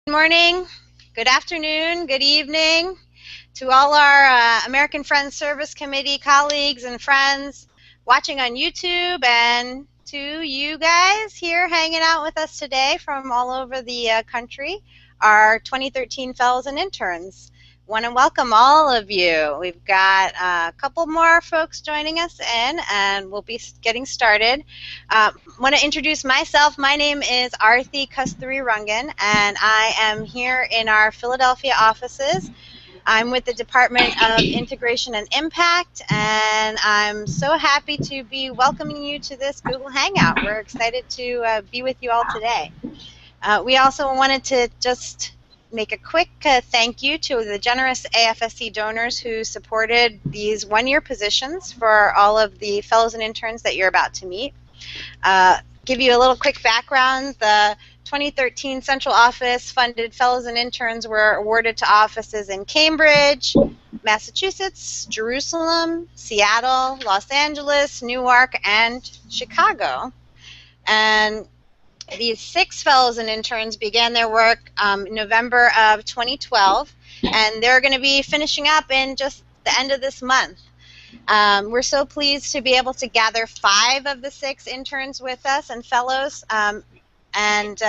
Good morning, good afternoon, good evening to all our American Friends Service Committee colleagues and friends watching on YouTube, and to you guys here hanging out with us today from all over the country, our 2013 fellows and interns. Want to welcome all of you. We've got a couple more folks joining us in, and we'll be getting started. Want to introduce myself. My name is Arthi Kasturi Rungan, and I am here in our Philadelphia offices. I'm with the Department of Integration and Impact, and I'm so happy to be welcoming you to this Google Hangout. We're excited to be with you all today. We also wanted to just make a quick thank you to the generous AFSC donors who supported these one-year positions for all of the fellows and interns that you're about to meet. Give you a little quick background. The 2013 Central Office funded fellows and interns were awarded to offices in Cambridge, Massachusetts, Jerusalem, Seattle, Los Angeles, Newark, and Chicago. And these 6 fellows and interns began their work in November of 2012, and they're going to be finishing up in just the end of this month. We're so pleased to be able to gather 5 of the 6 interns with us and fellows and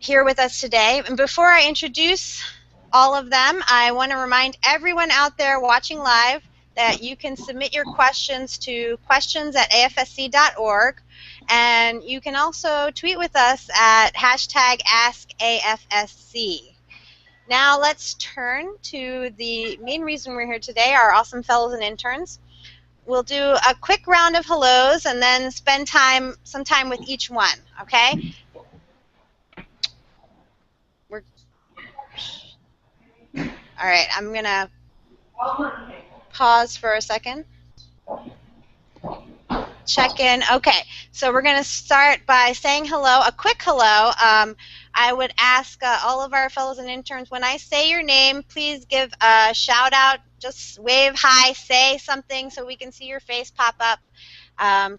here with us today. And before I introduce all of them, I want to remind everyone out there watching live that you can submit your questions to questions@afsc.org, and you can also tweet with us at #AskAFSC. Now let's turn to the main reason we're here today, our awesome fellows and interns. We'll do a quick round of hellos and then spend some time with each one, okay? All right, I'm going to pause for a second. Check in. Okay, so we're going to start by saying hello, a quick hello. I would ask all of our fellows and interns, when I say your name, please give a shout out, just wave hi, say something so we can see your face pop up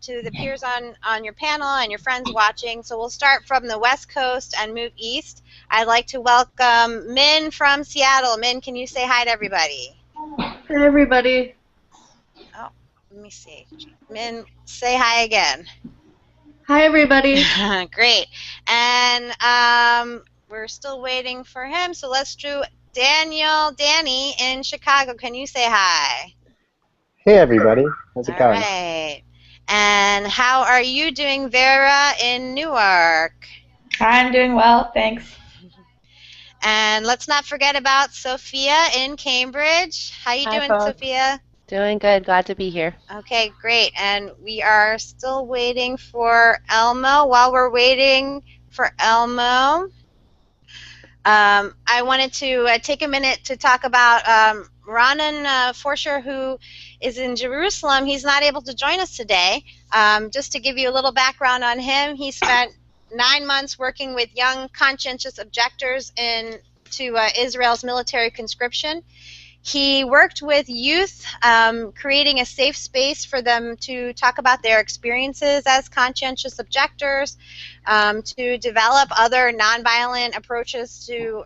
to the peers on your panel and your friends watching. So we'll start from the West Coast and move east. I'd like to welcome Min from Seattle. Min, can you say hi to everybody? Hi, everybody. Oh, let me see. Min, say hi again. Hi, everybody. Great. And we're still waiting for him, so let's do Danny in Chicago. Can you say hi? Hey, everybody. How's it going? All right. And how are you doing, Vera in Newark? I'm doing well, thanks. And let's not forget about Sophia in Cambridge. How you doing, folks. Sophia? Doing good. Glad to be here. Okay, great. And we are still waiting for Elmo. While we're waiting for Elmo, I wanted to take a minute to talk about Ronan Forsher, who is in Jerusalem. He's not able to join us today. Just to give you a little background on him, he spent 9 months working with young conscientious objectors to Israel's military conscription. He worked with youth, creating a safe space for them to talk about their experiences as conscientious objectors, to develop other nonviolent approaches to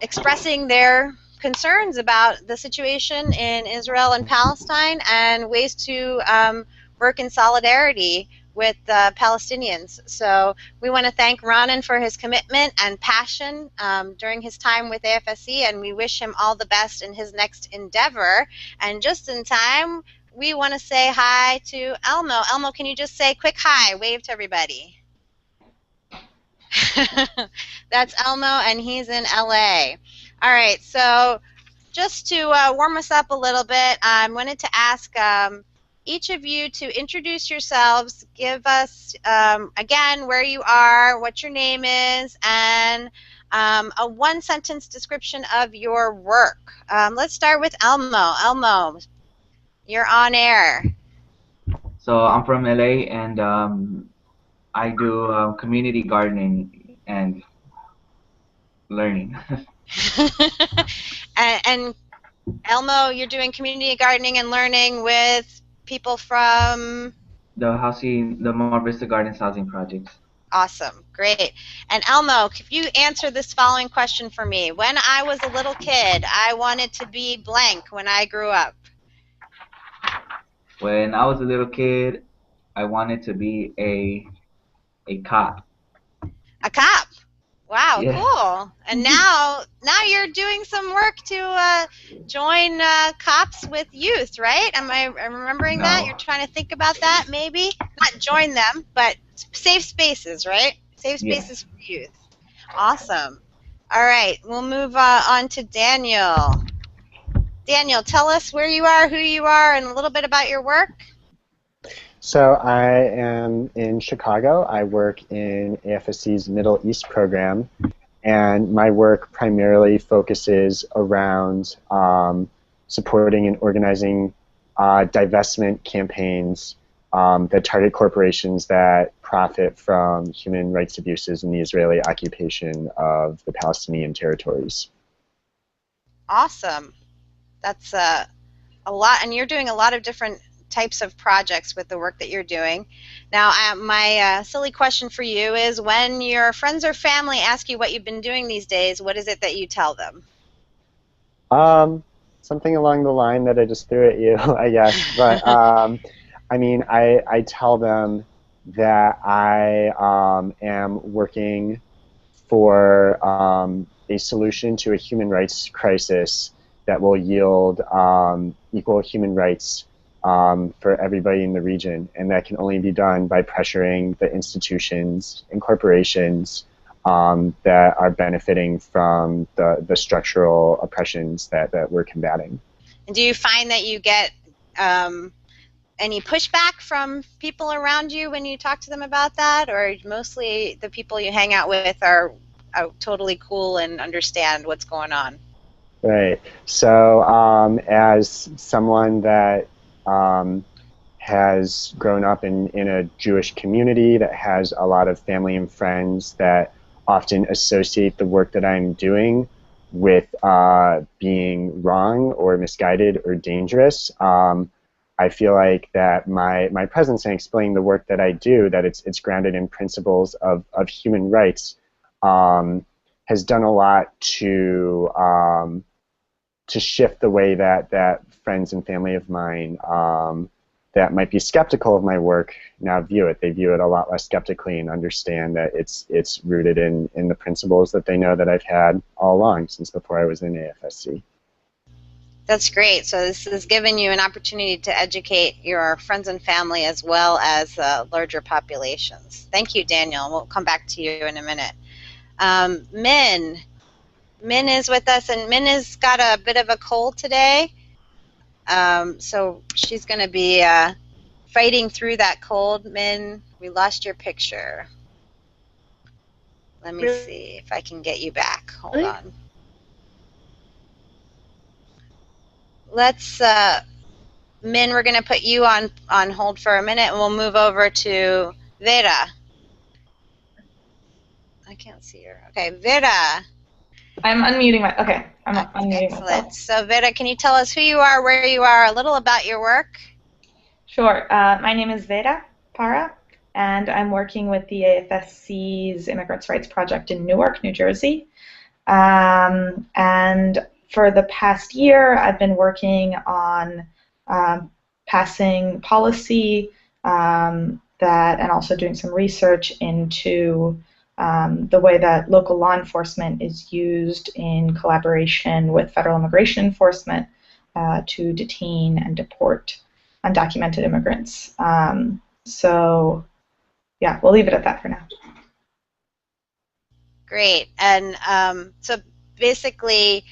expressing their concerns about the situation in Israel and Palestine, and ways to work in solidarity with Palestinians. So we want to thank Ronan for his commitment and passion during his time with AFSC, and we wish him all the best in his next endeavor. And just in time, we want to say hi to Elmo. Elmo, can you just say a quick hi, wave to everybody? That's Elmo, and he's in LA. All right, so just to warm us up a little bit, I wanted to ask each of you to introduce yourselves, give us, again, where you are, what your name is, and a one-sentence description of your work. Let's start with Elmo. Elmo, you're on air. So I'm from LA, and I do community gardening and learning. and Elmo, you're doing community gardening and learning with people from The Mar Vista Gardens housing projects. Awesome. Great. And Elmo, if you answer this following question for me. When I was a little kid, I wanted to be blank when I grew up. When I was a little kid, I wanted to be a cop. A cop. Wow, Yeah. cool. And now you're doing some work to join cops with youth, right? Am I remembering that? No. You're trying to think about that, maybe? Not join them, but safe spaces, right? Safe Yeah. spaces for youth. Awesome. All right, we'll move on to Daniel. Daniel, tell us where you are, who you are, and a little bit about your work. So I am in Chicago. I work in AFSC's Middle East program, and my work primarily focuses around supporting and organizing divestment campaigns that target corporations that profit from human rights abuses in the Israeli occupation of the Palestinian territories. Awesome. That's a lot, and you're doing a lot of different types of projects with the work that you're doing. Now, my silly question for you is, when your friends or family ask you what you've been doing these days, what is it that you tell them? Something along the line that I just threw at you, I guess. But I mean, I tell them that I am working for a solution to a human rights crisis that will yield equal human rights for everybody in the region, and that can only be done by pressuring the institutions and corporations that are benefiting from the structural oppressions that we're combating. And do you find that you get any pushback from people around you when you talk to them about that, or mostly the people you hang out with are totally cool and understand what's going on? Right. So as someone that has grown up in a Jewish community, that has a lot of family and friends that often associate the work that I'm doing with being wrong or misguided or dangerous, I feel like that my presence in explaining the work that I do, that it's grounded in principles of human rights, has done a lot to shift the way that friends and family of mine that might be skeptical of my work now view it. They view it a lot less skeptically and understand that it's rooted in the principles that they know that I've had all along since before I was in AFSC. That's great. So this has given you an opportunity to educate your friends and family as well as larger populations. Thank you, Daniel. We'll come back to you in a minute. Min is with us, and Min has got a bit of a cold today. So she's going to be fighting through that cold. Min, we lost your picture. Let me see if I can get you back. Hold on. Let's, Min, we're going to put you on hold for a minute, and we'll move over to Vera. I can't see her. Okay, Vera. I'm unmuting my, okay, I'm unmuting Excellent. myself. So Vera, can you tell us who you are, where you are, a little about your work? Sure. My name is Vera Para, and I'm working with the AFSC's Immigrants' Rights Project in Newark, New Jersey. And for the past year, I've been working on passing policy and also doing some research into the way that local law enforcement is used in collaboration with federal immigration enforcement to detain and deport undocumented immigrants. So, yeah, we'll leave it at that for now. Great. And so basically,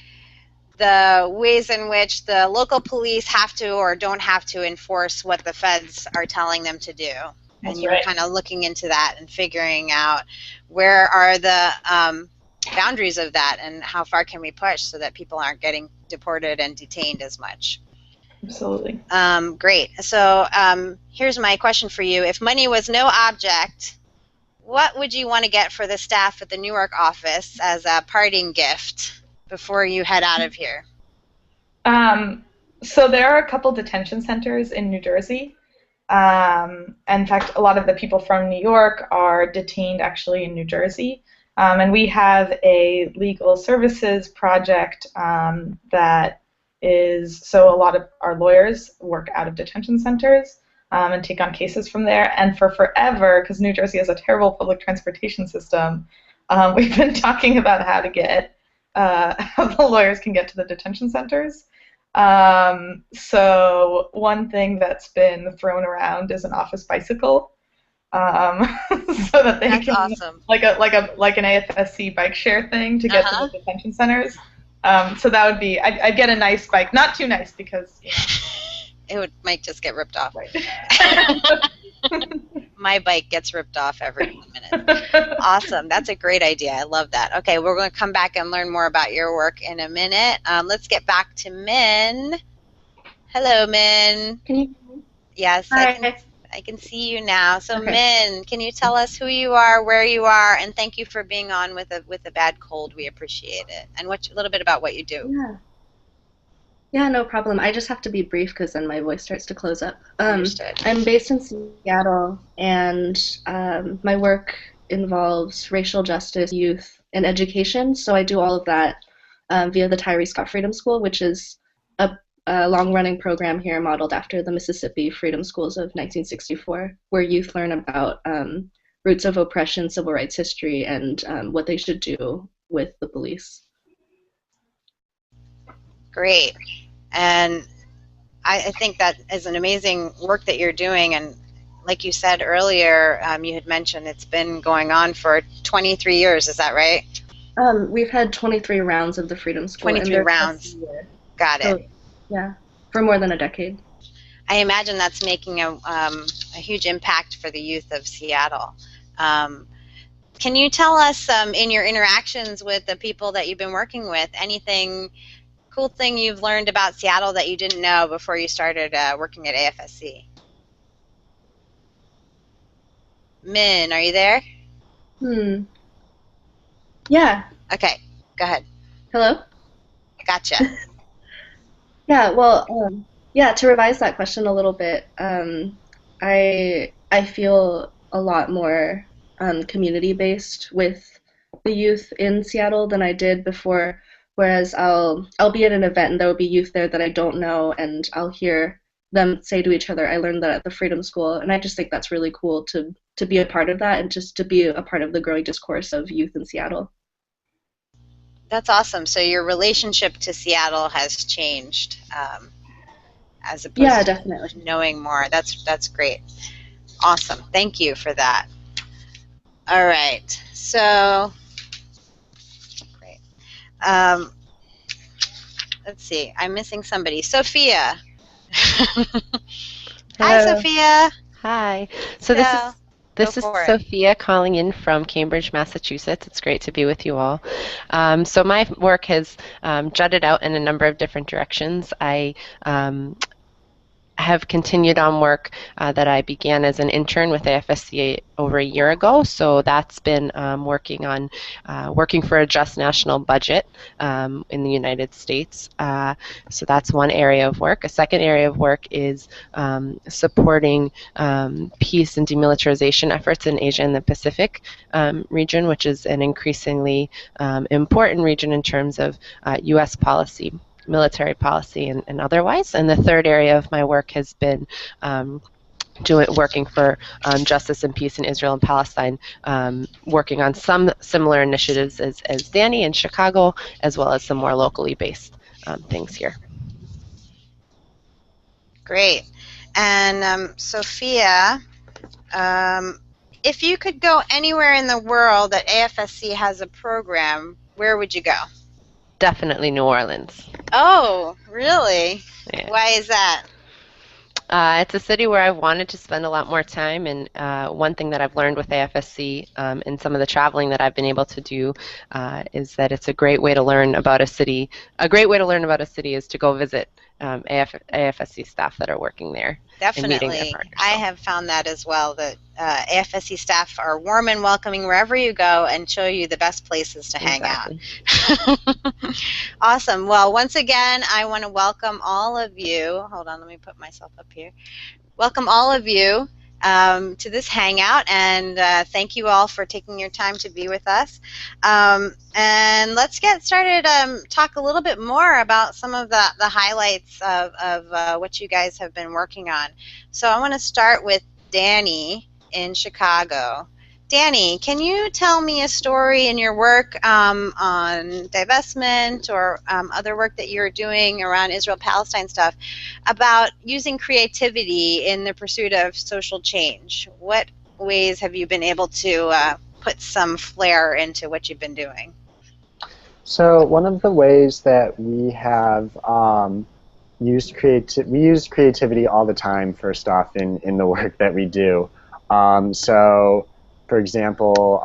the ways in which the local police have to or don't have to enforce what the feds are telling them to do. And you're kind of looking into that and figuring out where are the boundaries of that and how far can we push so that people aren't getting deported and detained as much. Absolutely. Great. So here's my question for you. If money was no object, what would you want to get for the staff at the Newark office as a parting gift before you head out of here? So there are a couple detention centers in New Jersey, In fact, a lot of the people from New York are detained actually in New Jersey. And we have a legal services project that is, so a lot of our lawyers work out of detention centers and take on cases from there. And for forever, because New Jersey has a terrible public transportation system, we've been talking about how to get, how the lawyers can get to the detention centers. So one thing that's been thrown around is an office bicycle, so that they That's can awesome. like an AFSC bike share thing to get to the detention centers. So that would be, I'd get a nice bike, not too nice because It might just get ripped off. right. My bike gets ripped off every 2 minutes. Awesome. That's a great idea. I love that. Okay, we're going to come back and learn more about your work in a minute. Let's get back to Min. Hello, Min. Can you hear me? Yes, Hi. I can see you now. So, Okay. Min, can you tell us who you are, where you are, and thank you for being on with a bad cold. We appreciate it. And a little bit about what you do. Yeah. Yeah, no problem. I just have to be brief because then my voice starts to close up. Understood. I'm based in Seattle, and my work involves racial justice, youth, and education. So I do all of that via the Tyree Scott Freedom School, which is a long-running program here modeled after the Mississippi Freedom Schools of 1964, where youth learn about roots of oppression, civil rights history, and what they should do with the police. Great. And I think that is an amazing work that you're doing. And like you said earlier, you had mentioned it's been going on for 23 years. Is that right? We've had 23 rounds of the Freedom School. 23 rounds. Got it. So, yeah, for more than a decade. I imagine that's making a huge impact for the youth of Seattle. Can you tell us, in your interactions with the people that you've been working with, anything cool thing you've learned about Seattle that you didn't know before you started working at AFSC? Min, are you there? Yeah. Okay, go ahead. Hello? Gotcha. Yeah, well, to revise that question a little bit, I feel a lot more community-based with the youth in Seattle than I did before. Whereas I'll be at an event and there will be youth there that I don't know, and I'll hear them say to each other, "I learned that at the Freedom School," and I just think that's really cool to be a part of that and just to be a part of the growing discourse of youth in Seattle. That's awesome. So your relationship to Seattle has changed, as opposed definitely. to knowing more. That's great. Awesome. Thank you for that. All right. So great. Let's see. I'm missing somebody. Sophia. Hi, Sophia. Hi. So this is Sophia calling in from Cambridge, Massachusetts. It's great to be with you all. So my work has jutted out in a number of different directions. I have continued on work that I began as an intern with AFSC over a year ago. So that's been working for a just national budget in the United States. So that's one area of work. A second area of work is supporting peace and demilitarization efforts in Asia and the Pacific region, which is an increasingly important region in terms of U.S. policy, military policy, and otherwise. And the third area of my work has been working for justice and peace in Israel and Palestine, working on some similar initiatives as Danny in Chicago, as well as some more locally based things here. Great. And Sophia, if you could go anywhere in the world that AFSC has a program, where would you go? Definitely New Orleans. Oh, really? Yeah. Why is that? It's a city where I've wanted to spend a lot more time, and one thing that I've learned with AFSC and some of the traveling that I've been able to do is that it's a great way to learn about a city. A great way to learn about a city is to go visit AFSC staff that are working there. Definitely. I have found that as well, that AFSC staff are warm and welcoming wherever you go and show you the best places to hang out. Awesome. Well, once again, I want to welcome all of you. Hold on, let me put myself up here. welcome all of you to this hangout, and thank you all for taking your time to be with us. And let's get started, talk a little bit more about some of the highlights of what you guys have been working on. So I want to start with Danny in Chicago. Danny, can you tell me a story in your work on divestment or other work that you're doing around Israel-Palestine stuff about using creativity in the pursuit of social change? What ways have you been able to put some flair into what you've been doing? So one of the ways that we have we use creativity all the time, first off, in the work that we do. So, for example,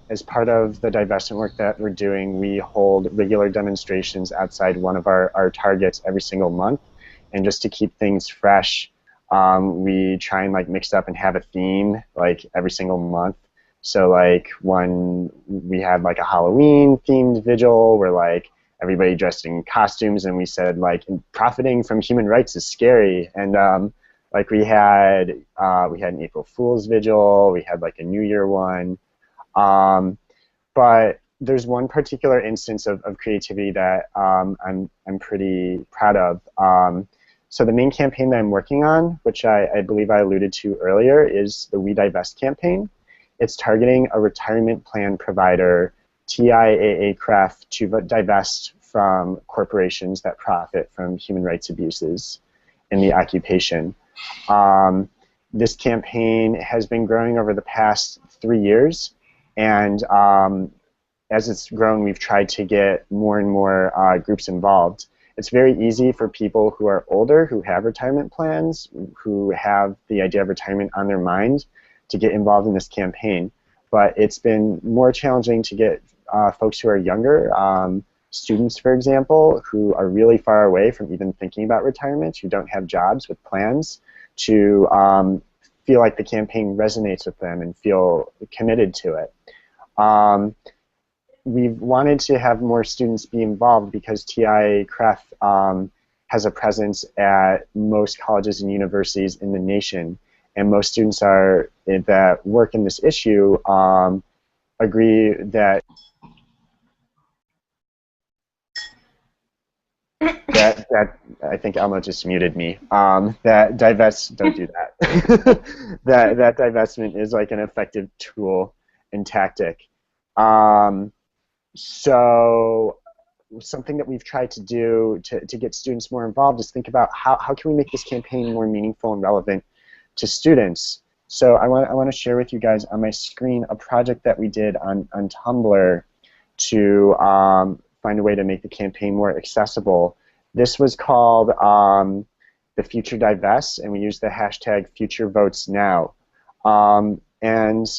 as part of the divestment work that we're doing, we hold regular demonstrations outside one of our targets every single month. And just to keep things fresh, we try and like mix up and have a theme like every single month. So like we had like a Halloween themed vigil where like everybody dressed in costumes, and we said like profiting from human rights is scary. And like we had an April Fool's vigil, we had like a New Year one. But there's one particular instance of creativity that I'm pretty proud of. So the main campaign that I'm working on, which I believe I alluded to earlier, is the We Divest campaign. It's targeting a retirement plan provider, TIAA-CREF, to divest from corporations that profit from human rights abuses in the occupation. This campaign has been growing over the past 3 years, and as it's grown, we've tried to get more and more groups involved. It's very easy for people who are older, who have retirement plans, who have the idea of retirement on their mind, to get involved in this campaign. But it's been more challenging to get folks who are younger, students, for example, who are really far away from even thinking about retirement, who don't have jobs with plans, to feel like the campaign resonates with them and feel committed to it. We've wanted to have more students be involved because TIAA-CREF has a presence at most colleges and universities in the nation, and most students that work in this issue agree that I think Elmo just muted me. That don't do that. that divestment is like an effective tool and tactic. So something that we've tried to do to get students more involved is think about how can we make this campaign more meaningful and relevant to students. So I want to share with you guys on my screen a project that we did on Tumblr to find a way to make the campaign more accessible. This was called The Future Divests, and we used the hashtag #FutureVotesNow. And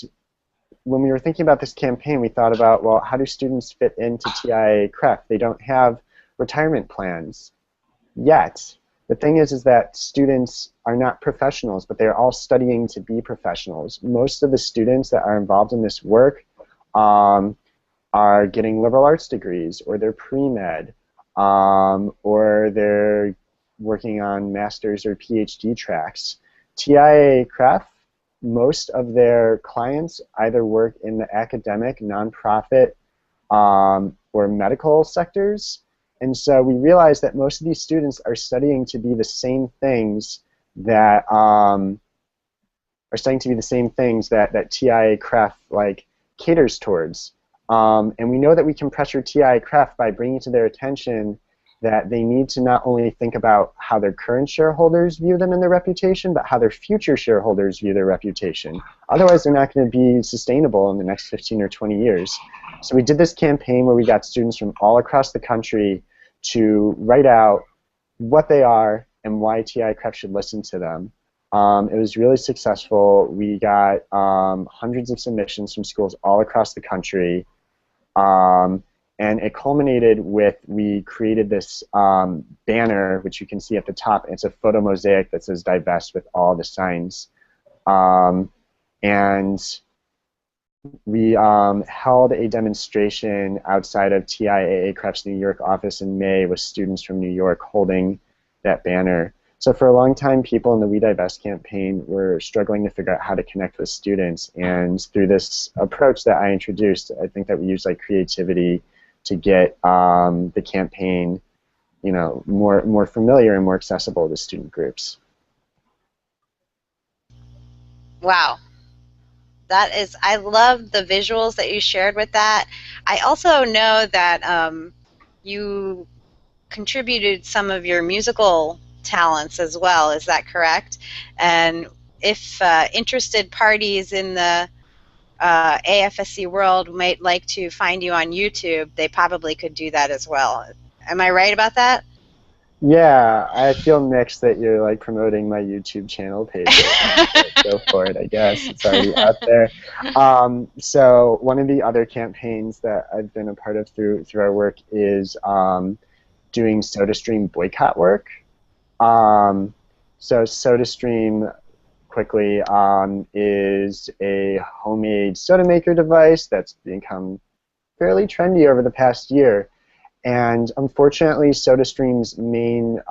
when we were thinking about this campaign, we thought about, well, how do students fit into TIAA-CREF? They don't have retirement plans yet. The thing is that students are not professionals, but they're all studying to be professionals. Most of the students that are involved in this work are getting liberal arts degrees, or they're pre-med, or they're working on master's or PhD tracks. TIAA-CREF, most of their clients either work in the academic, nonprofit, or medical sectors. And so we realized that most of these students are studying to be the same things that TIAA-CREF like caters towards. And we know that we can pressure TIAA-CREF by bringing to their attention that they need to not only think about how their current shareholders view them and their reputation, but how their future shareholders view their reputation. Otherwise, they're not going to be sustainable in the next 15 or 20 years. So we did this campaign where we got students from all across the country to write out what they are and why TIAA-CREF should listen to them. It was really successful. We got hundreds of submissions from schools all across the country. And it culminated with, we created this banner, which you can see at the top. It's a photo mosaic that says "Divest" with all the signs. And we held a demonstration outside of TIAA-CREF's New York office in May with students from New York holding that banner. So for a long time, people in the We Divest campaign were struggling to figure out how to connect with students. And through this approach that I introduced, I think that we use like creativity to get the campaign, you know, more familiar and more accessible to student groups. Wow. That is, I love the visuals that you shared with that. I also know that you contributed some of your musical talents as well. Is that correct? And if interested parties in the AFSC world might like to find you on YouTube, they probably could do that as well. Am I right about that? Yeah, I feel mixed that you're like promoting my YouTube channel page. Go for it, I guess. It's already out there. So one of the other campaigns that I've been a part of through our work is doing SodaStream boycott work. So SodaStream, quickly, is a homemade soda maker device that's become fairly trendy over the past year. And unfortunately, SodaStream's main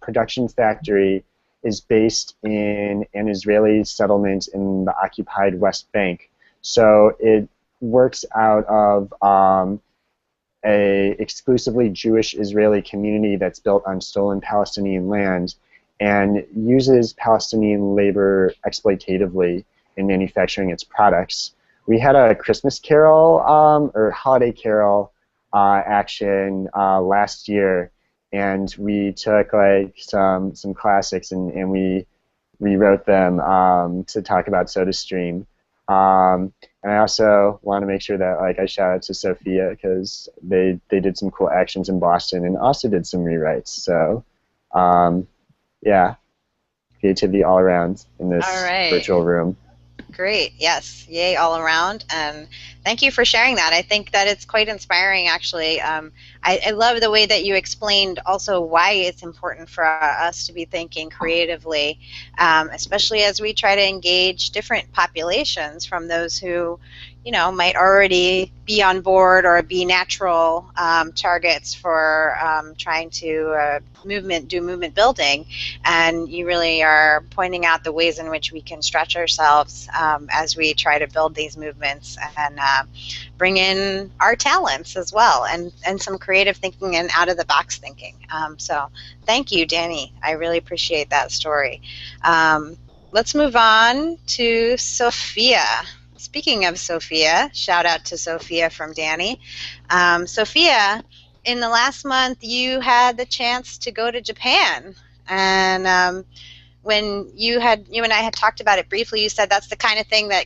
production factory is based in an Israeli settlement in the occupied West Bank. So it works out of a exclusively Jewish Israeli community that's built on stolen Palestinian land and uses Palestinian labor exploitatively in manufacturing its products. We had a Christmas carol or holiday carol action last year, and we took like some classics and we rewrote them to talk about SodaStream. And I also want to make sure that like I shout out to Sophia because they did some cool actions in Boston and also did some rewrites. So yeah, creativity all around in this virtual room. Great. Yes. Yay all around. And thank you for sharing that. I think that it's quite inspiring, actually. I love the way that you explained also why it's important for us to be thinking creatively, especially as we try to engage different populations from those who, you know, might already be on board or be natural targets for trying to do movement building. And you really are pointing out the ways in which we can stretch ourselves as we try to build these movements and bring in our talents as well and some creative thinking and out of the box thinking. So thank you, Danny. I really appreciate that story. Let's move on to Sophia. Speaking of Sophia, shout out to Sophia from Danny. Sophia, in the last month you had the chance to go to Japan, and when you and I had talked about it briefly, you said that's the kind of thing that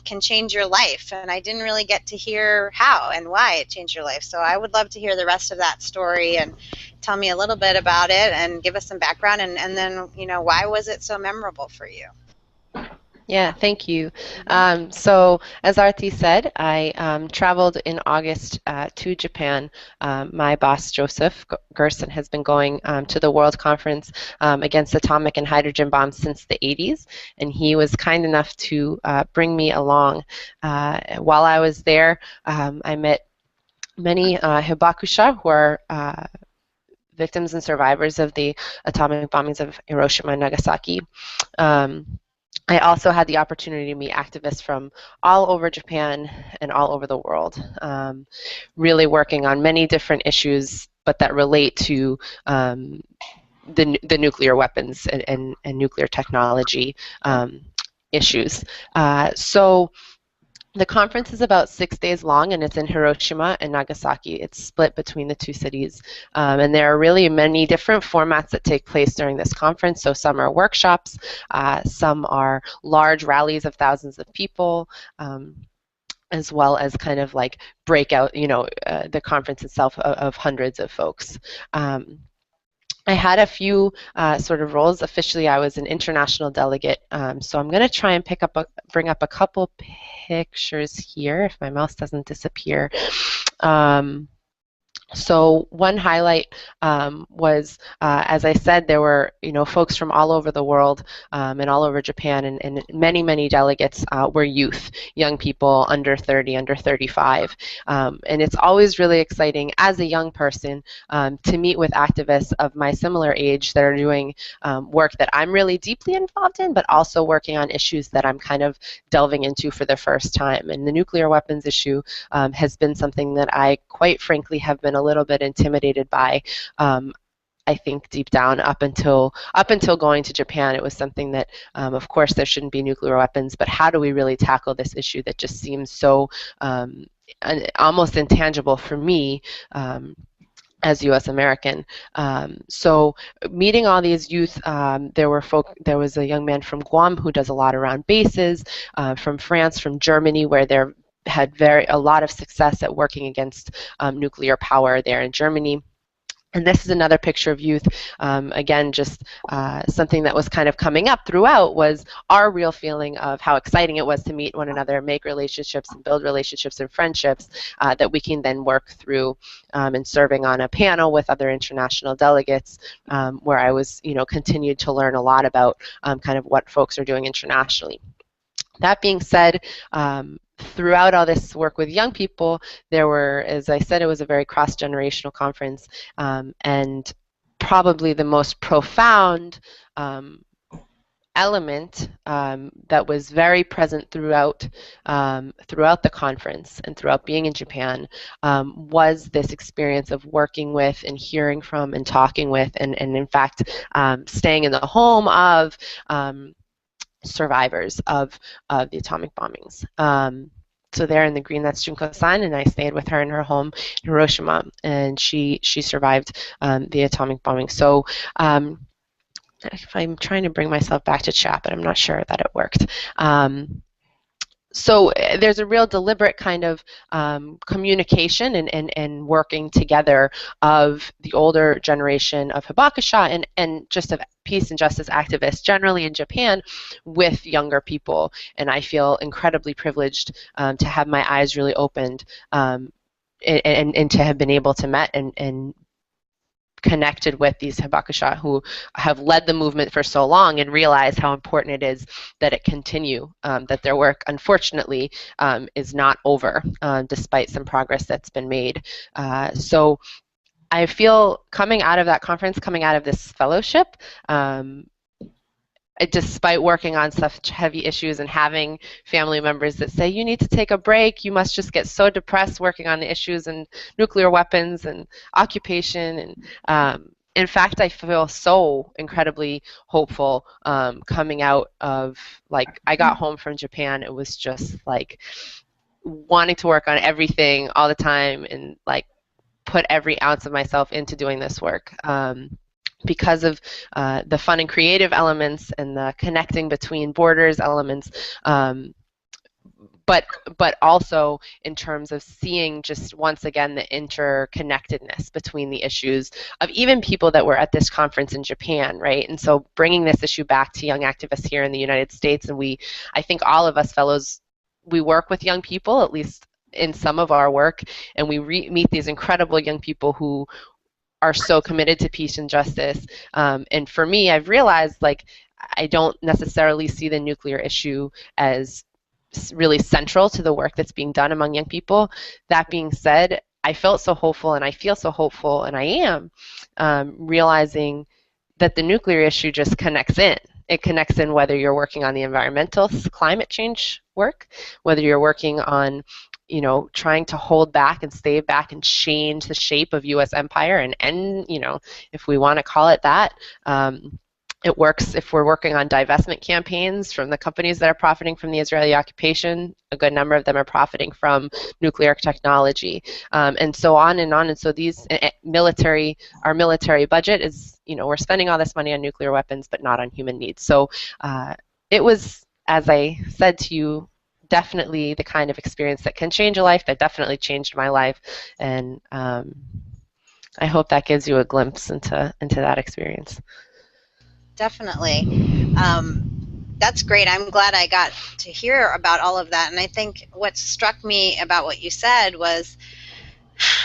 can change your life, and I didn't really get to hear how and why it changed your life. So I would love to hear the rest of that story and tell me a little bit about it and give us some background, and then, you know, why was it so memorable for you? Yeah, thank you. So as Arti said, I traveled in August to Japan. My boss, Joseph Gerson, has been going to the World Conference against atomic and hydrogen bombs since the 80s, and he was kind enough to bring me along. While I was there, I met many hibakusha, who are victims and survivors of the atomic bombings of Hiroshima and Nagasaki. I also had the opportunity to meet activists from all over Japan and all over the world, really working on many different issues, but that relate to the nuclear weapons and nuclear technology issues. So the conference is about 6 days long, and it's in Hiroshima and Nagasaki. It's split between the two cities. And there are really many different formats that take place during this conference. So some are workshops, some are large rallies of thousands of people, as well as kind of like breakout, you know, the conference itself of hundreds of folks. I had a few sort of roles. Officially, I was an international delegate, so I'm going to try and bring up a couple pictures here, if my mouse doesn't disappear. So one highlight was, as I said, there were folks from all over the world and all over Japan, and many delegates were youth, young people under 30, under 35, and it's always really exciting as a young person to meet with activists of my similar age that are doing work that I'm really deeply involved in, but also working on issues that I'm kind of delving into for the first time. And the nuclear weapons issue has been something that I, quite frankly, have been a little bit intimidated by. I think deep down, up until going to Japan, it was something that, of course, there shouldn't be nuclear weapons, but how do we really tackle this issue that just seems so almost intangible for me as U.S. American. So meeting all these youth, there was a young man from Guam who does a lot around bases, from France, from Germany, where they're had a lot of success at working against nuclear power there in Germany. And this is another picture of youth. Again, just something that was kind of coming up throughout was our real feeling of how exciting it was to meet one another, make relationships, and build relationships and friendships that we can then work through and serving on a panel with other international delegates where I was, continued to learn a lot about kind of what folks are doing internationally. That being said, throughout all this work with young people, there were, as I said, it was a very cross-generational conference, and probably the most profound element that was very present throughout the conference and throughout being in Japan was this experience of working with and hearing from and talking with and in fact staying in the home of survivors of the atomic bombings. So there in the green, that's Junko-san, and I stayed with her in her home in Hiroshima, and she survived the atomic bombing. So if I'm trying to bring myself back to chat, but I'm not sure that it worked. So there's a real deliberate kind of communication and working together of the older generation of hibakusha and just of peace and justice activists generally in Japan with younger people. And I feel incredibly privileged to have my eyes really opened and to have been able to met and connected with these hibakusha who have led the movement for so long and realize how important it is that it continue, that their work, unfortunately, is not over, despite some progress that's been made. So I feel coming out of that conference, coming out of this fellowship, despite working on such heavy issues and having family members that say, you need to take a break, you must just get so depressed working on the issues and nuclear weapons and occupation. And in fact, I feel so incredibly hopeful coming out of, like, I got home from Japan, it was just like wanting to work on everything all the time and like put every ounce of myself into doing this work. Because of the fun and creative elements and the connecting between borders elements, but also in terms of seeing just once again the interconnectedness between the issues of even people that were at this conference in Japan, right? And so bringing this issue back to young activists here in the United States, and I think all of us fellows, we work with young people, at least in some of our work, and we meet these incredible young people who are so committed to peace and justice. And for me, I've realized, like, I don't necessarily see the nuclear issue as really central to the work that's being done among young people. That being said, I felt so hopeful, and I feel so hopeful, and I am realizing that the nuclear issue just connects in. It connects in whether you're working on the environmental climate change work, whether you're working on trying to hold back and stay back and change the shape of U.S. empire and if we want to call it that. It works if we're working on divestment campaigns from the companies that are profiting from the Israeli occupation. A good number of them are profiting from nuclear technology, and so on and on. And so these our military budget is, we're spending all this money on nuclear weapons, but not on human needs. So it was, as I said to you, definitely the kind of experience that can change a life, that definitely changed my life, and I hope that gives you a glimpse into that experience. Definitely. That's great. I'm glad I got to hear about all of that. And I think what struck me about what you said was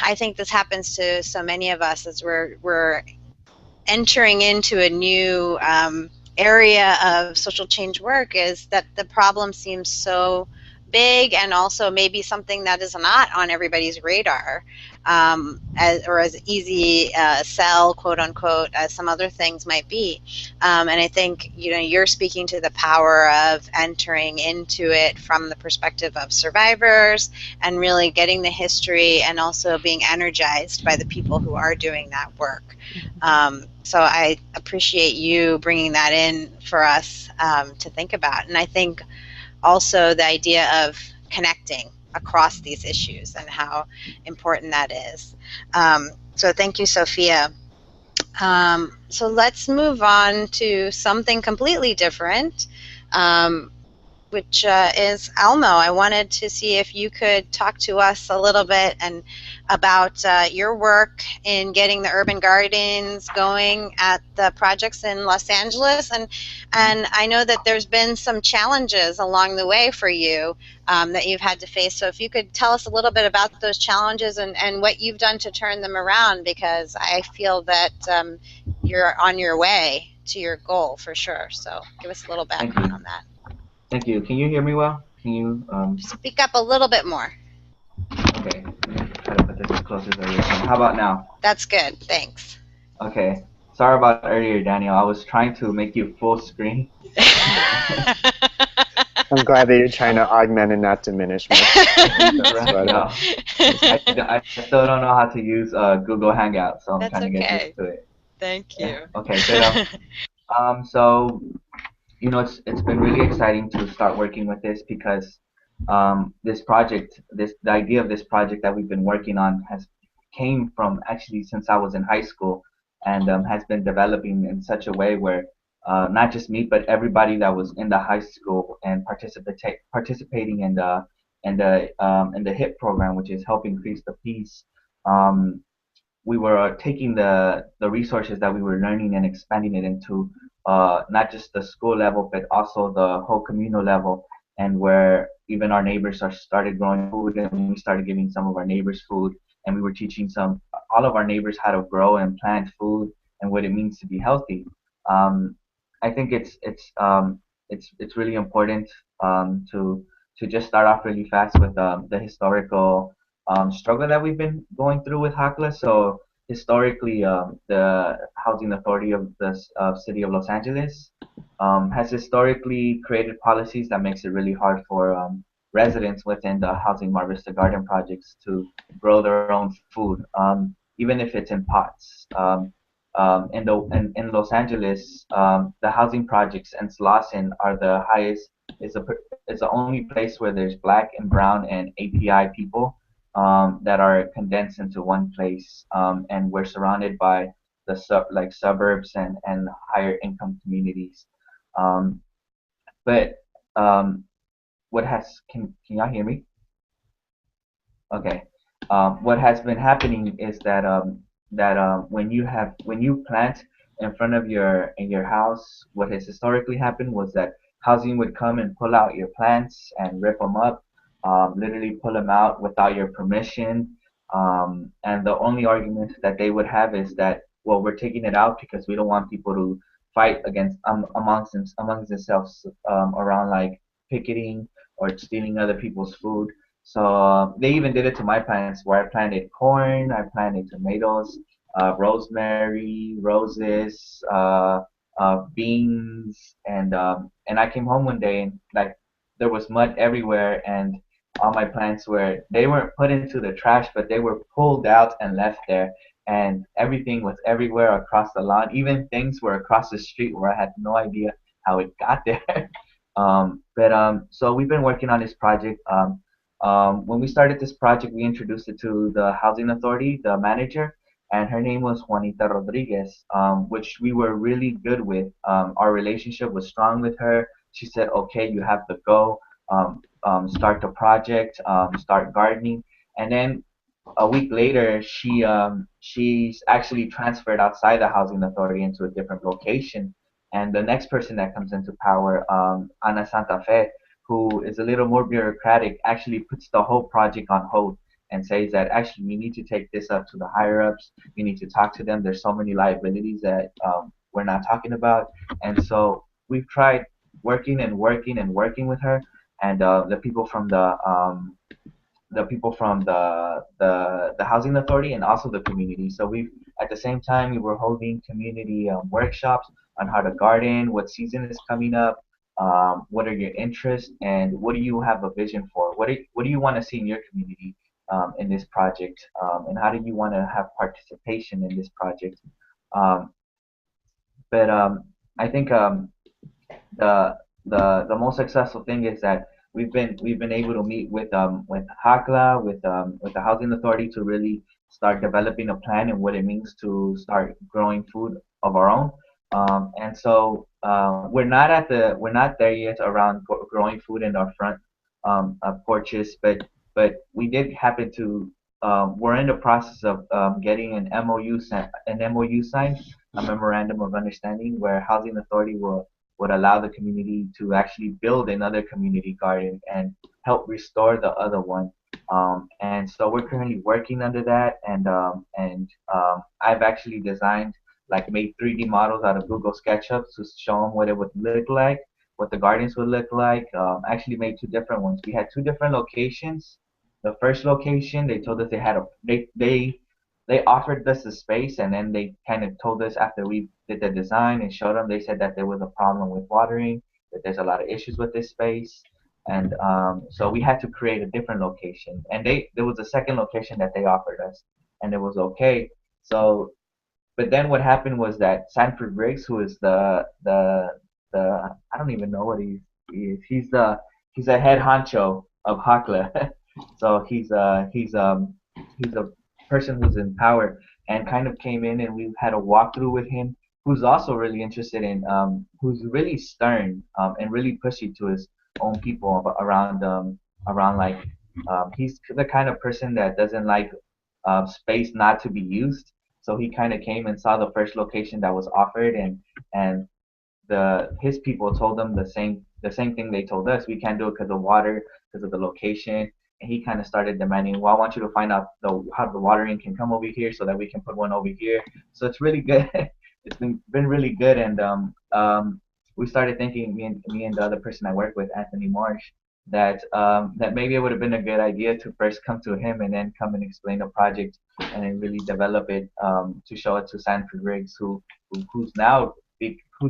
I think this happens to so many of us as we're entering into a new area of social change work, is that the problem seems so big, and also maybe something that is not on everybody's radar, or as easy sell, quote unquote, as some other things might be. And I think you're speaking to the power of entering into it from the perspective of survivors, and really getting the history, and also being energized by the people who are doing that work. So I appreciate you bringing that in for us to think about. And I think also the idea of connecting across these issues and how important that is. So thank you, Sophia. So let's move on to something completely different, which is Elmo. I wanted to see if you could talk to us a little bit and about your work in getting the urban gardens going at the projects in Los Angeles, and I know that there's been some challenges along the way for you that you've had to face. So if you could tell us a little bit about those challenges and what you've done to turn them around, because I feel that you're on your way to your goal for sure. So give us a little background on that. Thank you. Can you hear me well? Can you speak up a little bit more? Okay. Try to put this as close as I can. How about now? That's good. Thanks. Okay. Sorry about earlier, Daniel. I was trying to make you full screen. I'm glad that you're trying to augment and not diminish. I still don't know how to use Google Hangout, so I'm That's trying to get okay. used to it. Thank you. Okay. So it's been really exciting to start working with this, because this project, the idea of this project that we've been working on came from actually since I was in high school, and has been developing in such a way where not just me, but everybody that was in the high school and participating in the HIP program, which is Help Increase the Peace. We were taking the resources that we were learning and expanding it into not just the school level, but also the whole communal level, and where even our neighbors started growing food, and we started giving some of our neighbors food, and we were teaching all of our neighbors how to grow and plant food and what it means to be healthy. I think it's really important to just start off really fast with the historical struggle that we've been going through with HACLA. So historically, the Housing Authority of the City of Los Angeles has historically created policies that makes it really hard for residents within the Housing Mar Vista Garden projects to grow their own food, even if it's in pots. In Los Angeles, the housing projects in Slauson are the highest. It's the only place where there's Black and Brown and API people that are condensed into one place, and we're surrounded by the suburbs and higher income communities. But what has can y'all hear me? Okay. What has been happening is that when you plant in front of your house, what has historically happened was that housing would come and pull out your plants and rip them up, literally pull them out without your permission. And the only argument that they would have is that, well, we're taking it out because we don't want people to fight against amongst themselves around like picketing or stealing other people's food. So they even did it to my plants, where I planted corn, I planted tomatoes, rosemary, roses, beans, and I came home one day and like there was mud everywhere, and all my plants they weren't put into the trash, but they were pulled out and left there, and everything was everywhere across the lawn. Even things were across the street where I had no idea how it got there. So we've been working on this project. When we started this project, we introduced it to the Housing Authority, the manager, and her name was Juanita Rodriguez, which we were really good with. Our relationship was strong with her. She said, okay, you have to go, start the project, start gardening. And then a week later, she's actually transferred outside the Housing Authority into a different location. And the next person that comes into power, Ana Santa Fe, who is a little more bureaucratic, actually puts the whole project on hold. and says that actually you need to take this up to the higher ups. You need to talk to them. There's so many liabilities that we're not talking about. And so we've tried working and working and working with her, and the people from the housing authority and also the community. So we've at the same time we were holding community workshops on how to garden, what season is coming up, what are your interests, and what do you have a vision for? What do you want to see in your community in this project, and how do you want to have participation in this project? Um, but I think the most successful thing is that we've been able to meet with HACLA with the housing authority to really start developing a plan and what it means to start growing food of our own. And so we're not there yet around growing food in our front porches, but we did happen to we're in the process of getting an MOU signed, a memorandum of understanding, where housing authority would allow the community to actually build another community garden and help restore the other one. And so we're currently working under that, and I've actually made 3D models out of Google SketchUp to show them what it would look like, what the gardens would look like. Actually made two different ones. We had two different locations. The first location, they told us they offered us the space, and then they kind of told us after we did the design and showed them, they said that there was a problem with watering, that there's a lot of issues with this space, and so we had to create a different location. And there was a second location that they offered us, and it was okay. So, but then what happened was that Sanford Briggs, who is the I don't even know what he is. He's a head honcho of Hakla. So he's a person who's in power, and kind of came in, and we've had a walkthrough with him, who's also really interested in who's really stern and really pushy to his own people around like he's the kind of person that doesn't like space not to be used. So he kind of came and saw the first location that was offered, and his people told him the same thing they told us. We can't do it because of water, because of the location. And he kind of started demanding, well, I want you to find out how the watering can come over here so that we can put one over here. So it's really good. It's been really good. And we started thinking, me and the other person I work with, Anthony Marsh, that maybe it would have been a good idea to first come to him and then come and explain the project and then really develop it to show it to Sanford Riggs, who's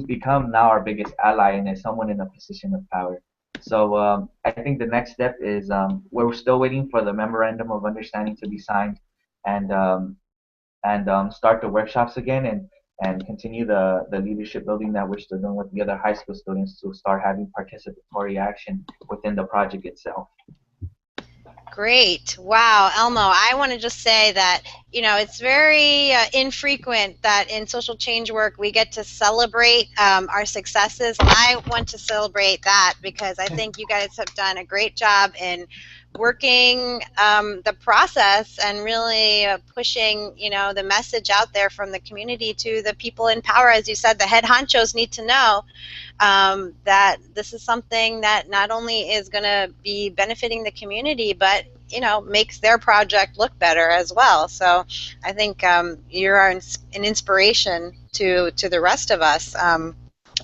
become now our biggest ally and is someone in a position of power. So I think the next step is we're still waiting for the memorandum of understanding to be signed, and start the workshops again, and continue the leadership building that we're still doing with the other high school students to start having participatory action within the project itself. Great. Wow, Elmo, I want to just say that, it's very infrequent that in social change work we get to celebrate our successes. I want to celebrate that because I think you guys have done a great job in working the process and really pushing, the message out there from the community to the people in power. As you said, the head honchos need to know that this is something that not only is going to be benefiting the community, but makes their project look better as well. So I think you're an inspiration to the rest of us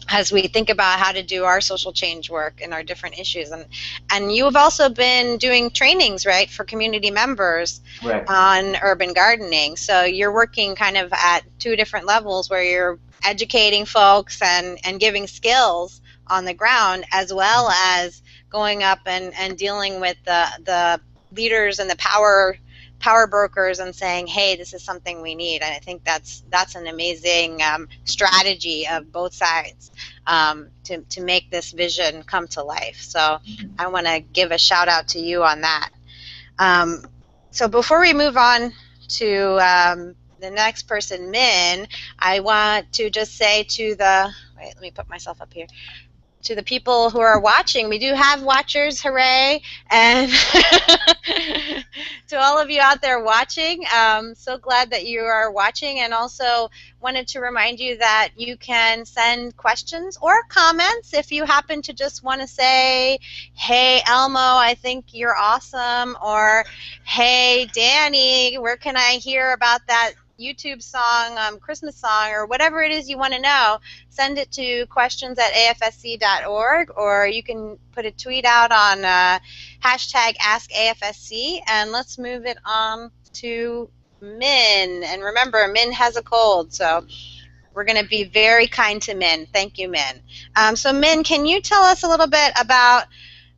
as we think about how to do our social change work and our different issues. And you have also been doing trainings, right, for community members Right. on urban gardening. So you're working kind of at two different levels where you're educating folks and giving skills on the ground, as well as going up and dealing with the leaders and the power brokers and saying, hey, this is something we need. And I think that's an amazing strategy of both sides to make this vision come to life. So I want to give a shout out to you on that. So before we move on to the next person, Min, I want to just say to wait, let me put myself up here. to the people who are watching, we do have watchers, hooray, and to all of you out there watching, so glad that you are watching, and also wanted to remind you that you can send questions or comments if you happen to just want to say, hey Elmo, I think you're awesome, or hey Danny, where can I hear about that YouTube song, Christmas song, or whatever it is you want to know. Send it to questions@afsc.org, or you can put a tweet out on hashtag AskAFSC, and let's move it on to Min. And remember, Min has a cold, so we're going to be very kind to Min. Thank you, Min. So Min, can you tell us a little bit about,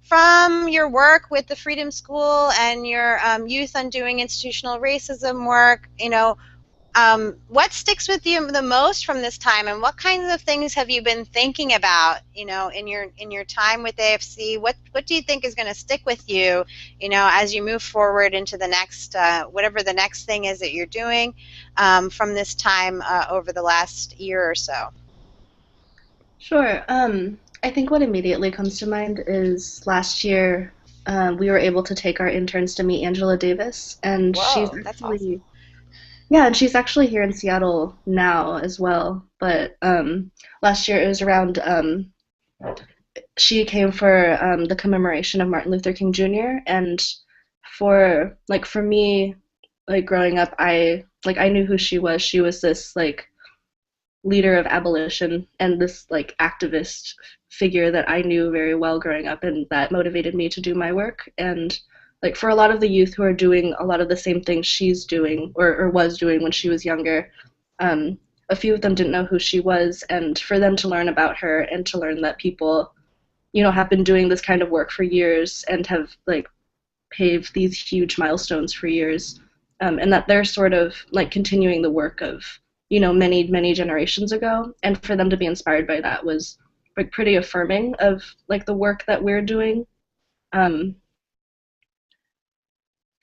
from your work with the Freedom School and your Youth Undoing Institutional Racism work, what sticks with you the most from this time, and what kinds of things have you been thinking about, in your time with AFC? What do you think is going to stick with you, as you move forward into the next, whatever the next thing is that you're doing, from this time over the last year or so? Sure. I think what immediately comes to mind is last year we were able to take our interns to meet Angela Davis, and Whoa, that's awesome. Yeah, and she's actually here in Seattle now as well. But last year it was around, she came for the commemoration of Martin Luther King Jr. And for me, growing up, I knew who she was. She was this leader of abolition and this activist figure that I knew very well growing up, and that motivated me to do my work. And for a lot of the youth who are doing a lot of the same things she's doing or was doing when she was younger, a few of them didn't know who she was, and for them to learn about her and to learn that people, have been doing this kind of work for years and have paved these huge milestones for years, and that they're sort of continuing the work of many, many generations ago, and for them to be inspired by that was pretty affirming of the work that we're doing.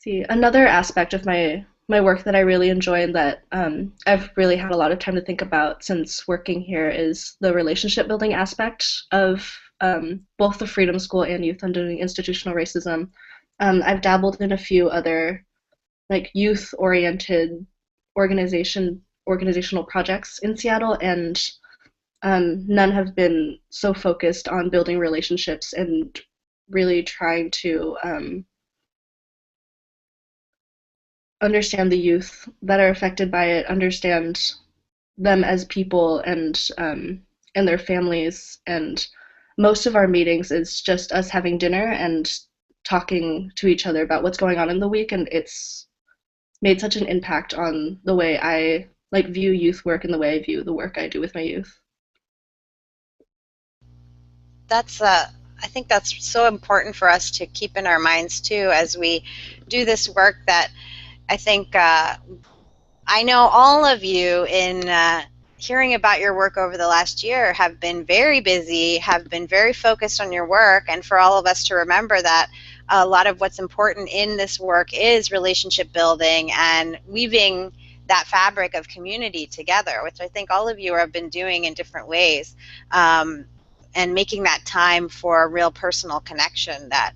See, another aspect of my work that I really enjoy and that I've really had a lot of time to think about since working here is the relationship building aspect of both the Freedom School and Youth Undoing Institutional Racism. I've dabbled in a few other youth-oriented organizational projects in Seattle, and none have been so focused on building relationships and really trying to understand the youth that are affected by it, understand them as people and their families. And most of our meetings is just us having dinner and talking to each other about what's going on in the week, and it's made such an impact on the way I view youth work and the way I view the work I do with my youth. I think that's so important for us to keep in our minds too as we do this work, that I think I know all of you in hearing about your work over the last year have been very busy, have been very focused on your work, and for all of us to remember that a lot of what's important in this work is relationship building and weaving that fabric of community together, which I think all of you have been doing in different ways, and making that time for a real personal connection that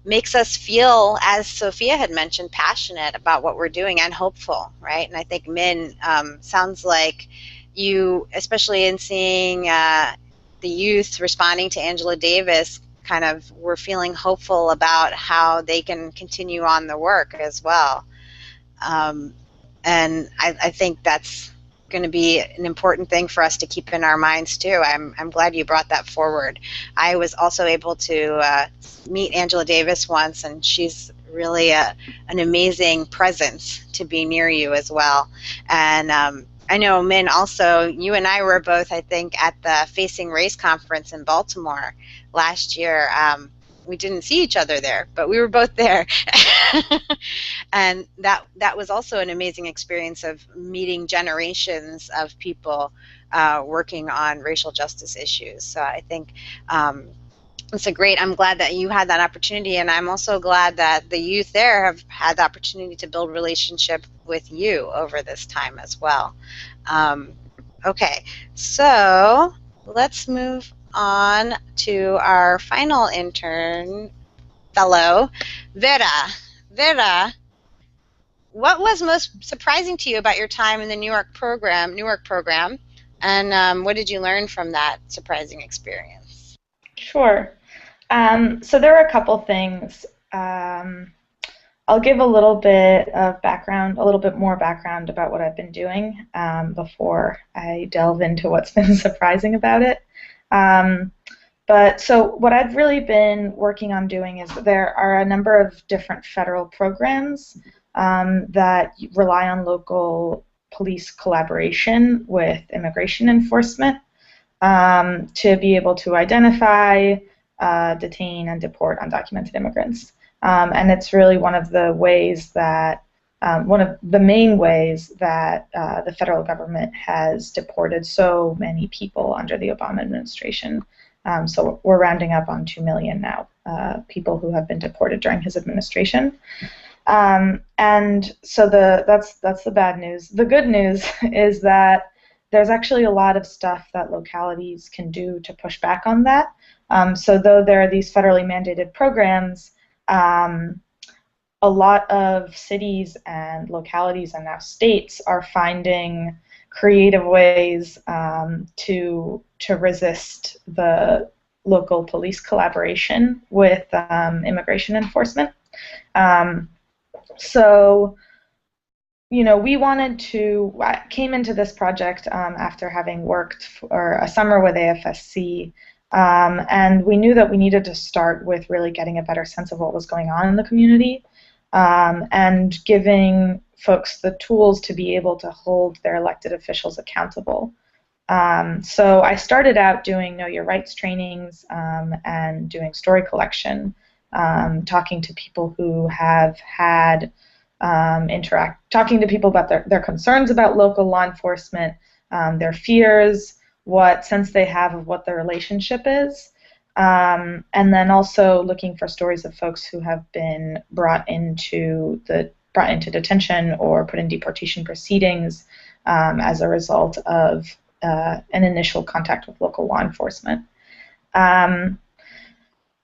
makes us feel, as Sophia had mentioned, passionate about what we're doing and hopeful, right? And I think Min, sounds like you, especially in seeing the youth responding to Angela Davis, kind of were feeling hopeful about how they can continue on the work as well. And I think that's going to be an important thing for us to keep in our minds too. I'm glad you brought that forward. I was also able to meet Angela Davis once, and she's really an amazing presence to be near you as well. And I know, Min, also, you and I were both, I think, at the Facing Race conference in Baltimore last year. We didn't see each other there, but we were both there. And that was also an amazing experience of meeting generations of people working on racial justice issues. So I think I'm glad that you had that opportunity, and I'm also glad that the youth there have had the opportunity to build relationship with you over this time as well. Okay, so let's move on to our final intern fellow, Vera. Vera, what was most surprising to you about your time in the Newark program, and what did you learn from that surprising experience? Sure. So there are a couple things. I'll give a little bit of background, a little bit more background about what I've been doing before I delve into what's been surprising about it. But so what I've really been working on doing is there are a number of different federal programs that rely on local police collaboration with immigration enforcement to be able to identify, detain, and deport undocumented immigrants. And it's really one of the ways that, one of the main ways that the federal government has deported so many people under the Obama administration. So we're rounding up on 2 million now, people who have been deported during his administration. And so that's the bad news. The good news is that there's actually a lot of stuff that localities can do to push back on that. So though there are these federally mandated programs, a lot of cities and localities and now states are finding creative ways to resist the local police collaboration with immigration enforcement. So, you know, I came into this project after having worked for a summer with AFSC, and we knew that we needed to start with really getting a better sense of what was going on in the community and giving folks the tools to be able to hold their elected officials accountable. So I started out doing Know Your Rights trainings and doing story collection, talking to people who have had talking to people about their concerns about local law enforcement, their fears, what sense they have of what their relationship is, and then also looking for stories of folks who have been brought into detention or put in deportation proceedings as a result of an initial contact with local law enforcement.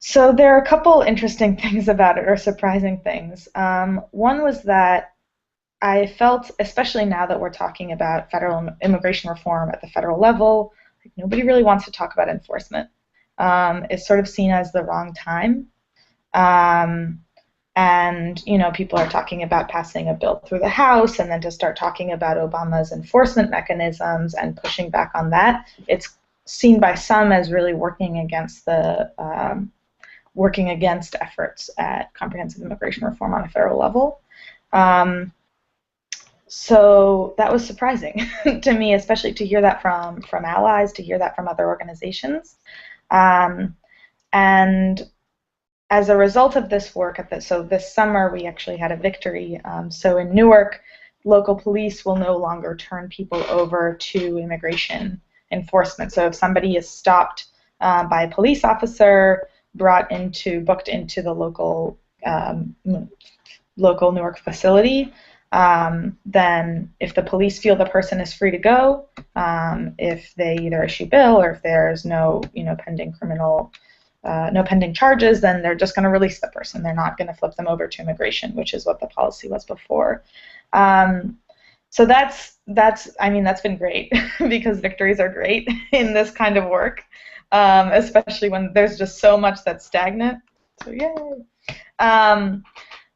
So there are a couple interesting things about it, or surprising things. One was that I felt, especially now that we're talking about federal immigration reform at the federal level, like nobody really wants to talk about enforcement. It's sort of seen as the wrong time. And, you know, people are talking about passing a bill through the House, and then to start talking about Obama's enforcement mechanisms and pushing back on that, it's seen by some as really working against efforts at comprehensive immigration reform on a federal level. So that was surprising to me, especially to hear that from allies, to hear that from other organizations. And as a result of this work, so this summer we actually had a victory. So in Newark, local police will no longer turn people over to immigration enforcement. So if somebody is stopped by a police officer, booked into the local Newark facility, then if the police feel the person is free to go, if they either issue bail or if there's no pending charges, then they're just going to release the person. They're not going to flip them over to immigration, which is what the policy was before. So that's been great because victories are great in this kind of work, especially when there's just so much that's stagnant. So yay!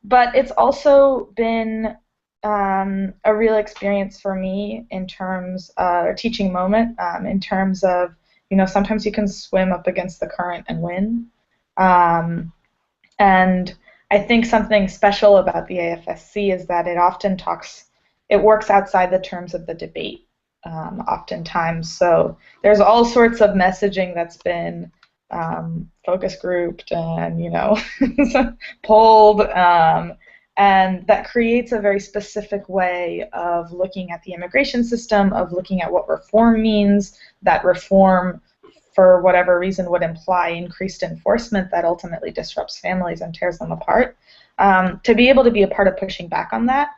But it's also been a real experience for me in terms of a teaching moment, in terms of, sometimes you can swim up against the current and win. And I think something special about the AFSC is that it works outside the terms of the debate, oftentimes. So there's all sorts of messaging that's been focus grouped and, polled, and that creates a very specific way of looking at the immigration system, of looking at what reform means. That reform, for whatever reason, would imply increased enforcement that ultimately disrupts families and tears them apart. To be able to be a part of pushing back on that,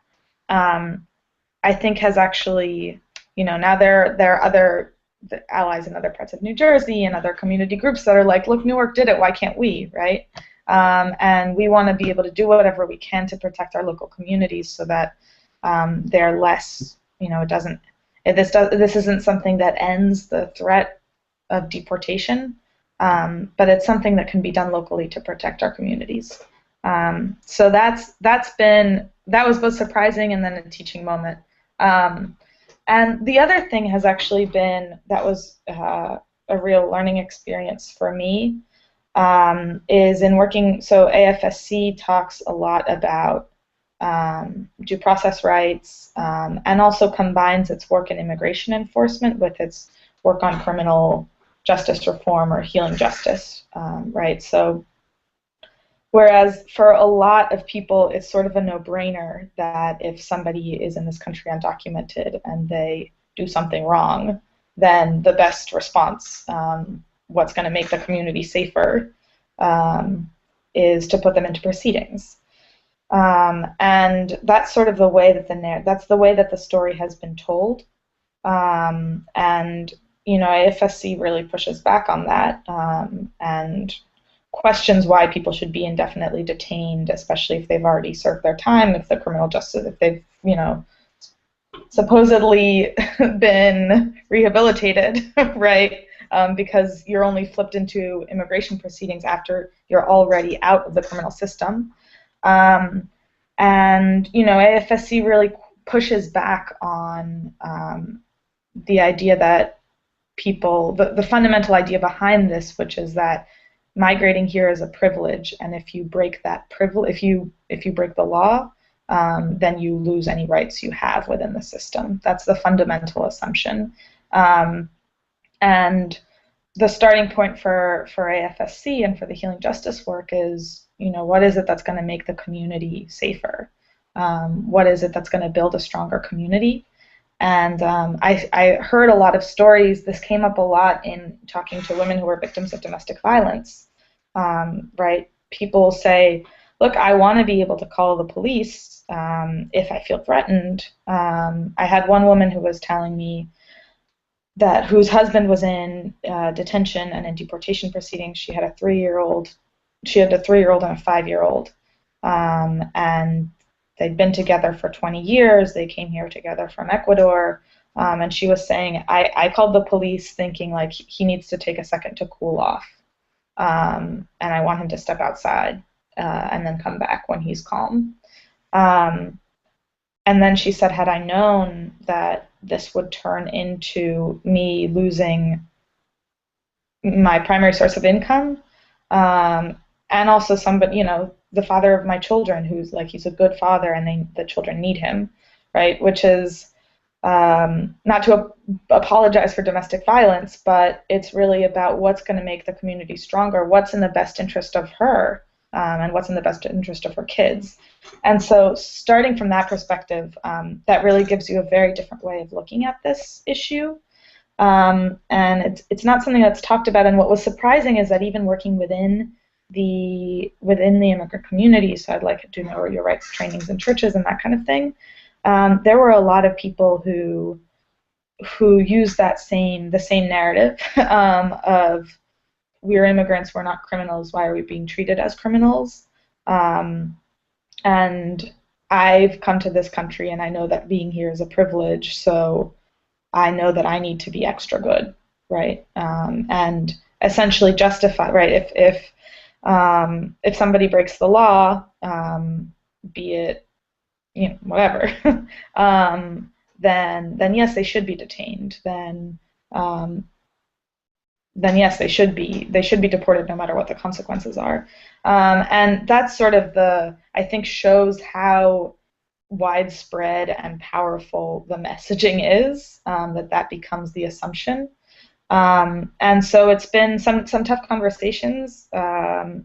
I think has actually, now there are other the allies in other parts of New Jersey and other community groups that are like, look, Newark did it, why can't we, right? And we want to be able to do whatever we can to protect our local communities so that they're less, it doesn't, this isn't something that ends the threat of deportation, but it's something that can be done locally to protect our communities. So that was both surprising and then a teaching moment. And the other thing has actually been, that was a real learning experience for me, is in working, so AFSC talks a lot about due process rights, and also combines its work in immigration enforcement with its work on criminal justice reform or healing justice, right? So whereas for a lot of people, it's sort of a no-brainer that if somebody is in this country undocumented and they do something wrong, then the best response, what's going to make the community safer, is to put them into proceedings. And that's sort of the way that that's the way that the story has been told. And AFSC really pushes back on that, and questions why people should be indefinitely detained, especially if they've already served their time, if the criminal justice, if they've, supposedly been rehabilitated, right? Because you're only flipped into immigration proceedings after you're already out of the criminal system. And, AFSC really pushes back on the idea that people, the fundamental idea behind this, which is that migrating here is a privilege, and if you break that privilege, if you break the law, then you lose any rights you have within the system. That's the fundamental assumption. And the starting point for AFSC and for the healing justice work is, what is it that's going to make the community safer? What is it that's going to build a stronger community? And I heard a lot of stories. This came up a lot in talking to women who were victims of domestic violence, right? People say, look, I want to be able to call the police if I feel threatened. I had one woman who was telling me that whose husband was in detention and in deportation proceedings. She had a 3-year-old. She had a 3-year-old and a 5-year-old, and they'd been together for 20 years. They came here together from Ecuador, and she was saying, I called the police thinking like he needs to take a second to cool off, and I want him to step outside and then come back when he's calm. And then she said, had I known that this would turn into me losing my primary source of income, and also somebody, the father of my children, who's like, he's a good father and the children need him, right? Which is not to apologize for domestic violence, but it's really about what's going to make the community stronger, what's in the best interest of her, and what's in the best interest of her kids. And so starting from that perspective, that really gives you a very different way of looking at this issue. And it's not something that's talked about. And what was surprising is that even working within the immigrant community, so I'd like to know your rights trainings in churches and that kind of thing, there were a lot of people who use the same narrative of, we're immigrants, we're not criminals, why are we being treated as criminals? And I've come to this country and I know that being here is a privilege, so I know that I need to be extra good, right? And essentially justify, right? If somebody breaks the law, be it whatever, then yes, they should be detained. Then yes, they should be deported no matter what the consequences are. And that's sort of I think shows how widespread and powerful the messaging is, that becomes the assumption. And so it's been some tough conversations, but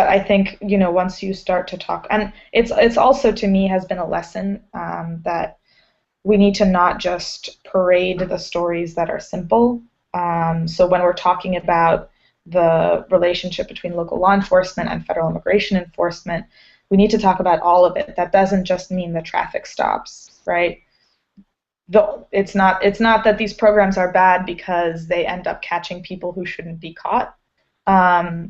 I think once you start to talk, and it's also, to me, has been a lesson that we need to not just parade the stories that are simple. So when we're talking about the relationship between local law enforcement and federal immigration enforcement, we need to talk about all of it. That doesn't just mean the traffic stops, right? it's not that these programs are bad because they end up catching people who shouldn't be caught.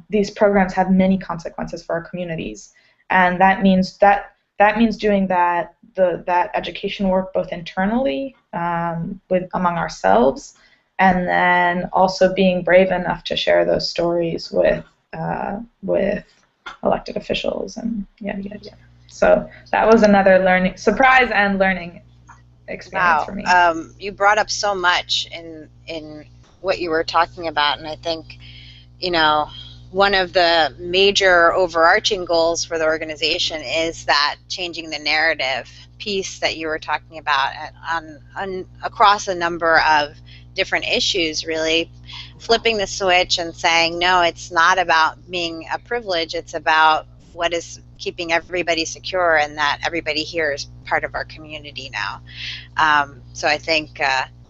These programs have many consequences for our communities, and that means doing that education work both internally among ourselves, and then also being brave enough to share those stories with elected officials and yada yada yada. So that was another surprise and learning experience for me. You brought up so much in what you were talking about, and I think, one of the major overarching goals for the organization is that changing the narrative piece that you were talking about across a number of different issues, really flipping the switch and saying, no, it's not about being a privilege, it's about what is keeping everybody secure, and that everybody here is part of our community now. So I think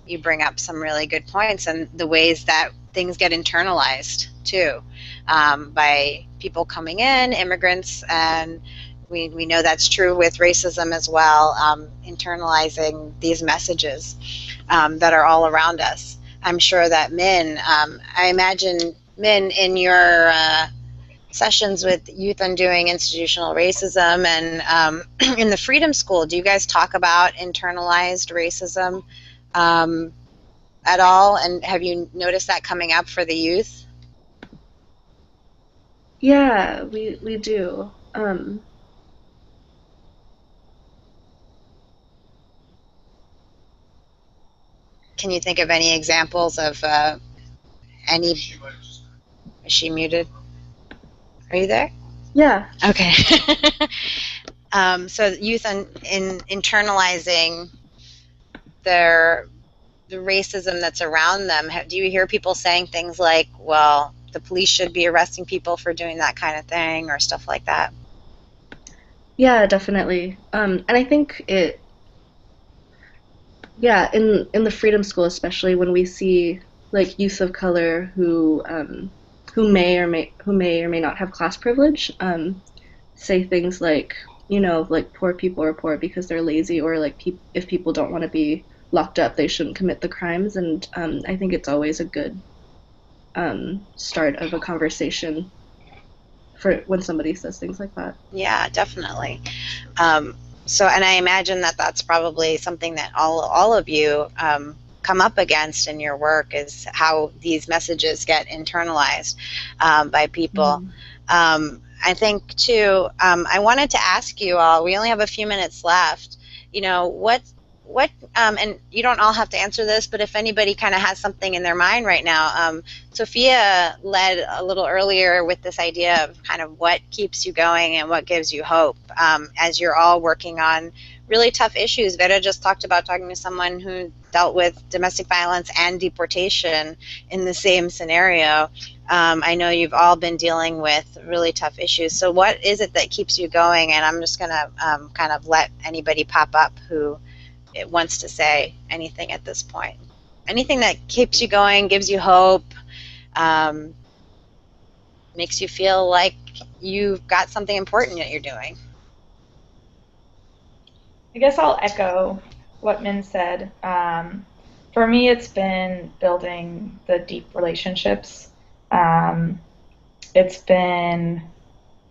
you bring up some really good points, and the ways that things get internalized too, by people coming in, immigrants, and we know that's true with racism as well, internalizing these messages that are all around us. I'm sure that I imagine Min, in your sessions with Youth Undoing Institutional Racism and in the Freedom School, do you guys talk about internalized racism at all? And have you noticed that coming up for the youth? Yeah, we do. Can you think of any examples of any? Is she muted? Are you there? Yeah. Okay. So youth in internalizing the racism that's around them. Do you hear people saying things like, well, the police should be arresting people for doing that kind of thing, or stuff like that? Yeah, definitely. And I think in the Freedom School, especially, when we see like youth of color who may or may not have class privilege, say things like, like poor people are poor because they're lazy, or like if people don't want to be locked up, they shouldn't commit the crimes. And I think it's always a good start of a conversation for when somebody says things like that. Yeah, definitely. So, and I imagine that that's probably something that all of you come up against in your work, is how these messages get internalized by people. I think too, I wanted to ask you all, we only have a few minutes left, what and you don't all have to answer this, but if anybody kind of has something in their mind right now, Sophia led a little earlier with this idea of kind of what keeps you going and what gives you hope as you're all working on really tough issues. Vera just talked about talking to someone who dealt with domestic violence and deportation in the same scenario. I know you've all been dealing with really tough issues. So what is it that keeps you going? And I'm just going to kind of let anybody pop up who wants to say anything at this point. Anything that keeps you going, gives you hope, makes you feel like you've got something important that you're doing. I guess I'll echo what Min said. For me, it's been building the deep relationships. It's been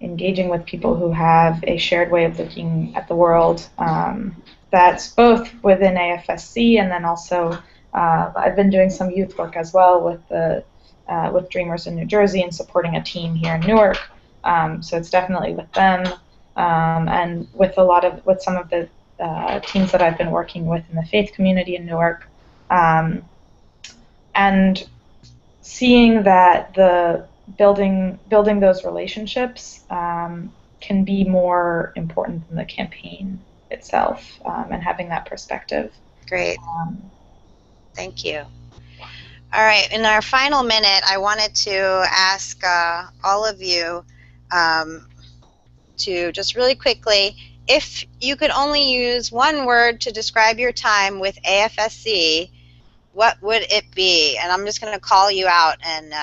engaging with people who have a shared way of looking at the world. That's both within AFSC, and then also I've been doing some youth work as well with Dreamers in New Jersey and supporting a team here in Newark. So it's definitely with them, and with some of the teams that I've been working with in the faith community in Newark, and seeing that the building those relationships can be more important than the campaign itself, and having that perspective. Great. Thank you. All right, in our final minute, I wanted to ask all of you to just really quickly, if you could only use one word to describe your time with AFSC, what would it be? And I'm just going to call you out and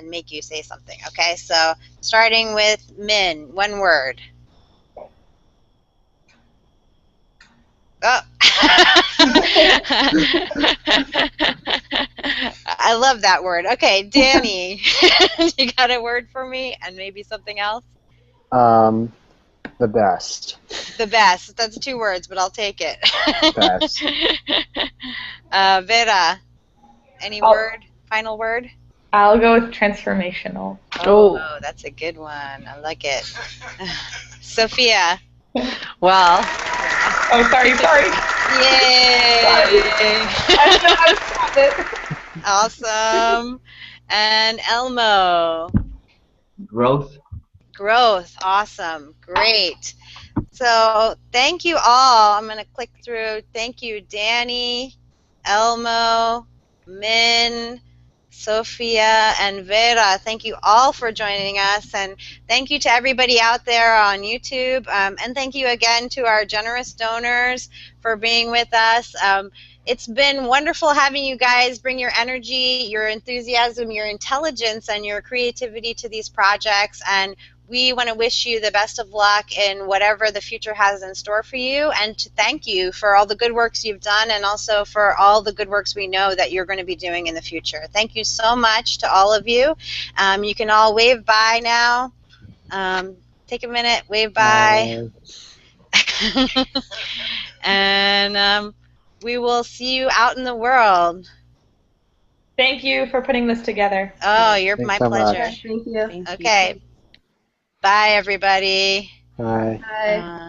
make you say something, okay? So starting with Min, one word. Oh. I love that word. Okay, Danny, you got a word for me and maybe something else? The best. The best. That's 2 words, but I'll take it. Best. Vera, any word? Final word? I'll go with transformational. Oh, that's a good one. I like it. Sophia. Well. Oh, sorry. Yay! I didn't know how to stop it. Awesome. And Elmo. Growth. Growth. Awesome. Great. So thank you all. I'm going to click through. Thank you, Danny, Elmo, Min, Sophia, and Vera. Thank you all for joining us. And thank you to everybody out there on YouTube. And thank you again to our generous donors for being with us. It's been wonderful having you guys bring your energy, your enthusiasm, your intelligence, and your creativity to these projects. And we want to wish you the best of luck in whatever the future has in store for you, and to thank you for all the good works you've done and also for all the good works we know that you're going to be doing in the future. Thank you so much to all of you. You can all wave bye now. Take a minute, wave bye. And we will see you out in the world. Thank you for putting this together. Oh, you're Thanks my so pleasure. much. Thank you. Thank you. Okay. Bye, everybody. Bye. Bye.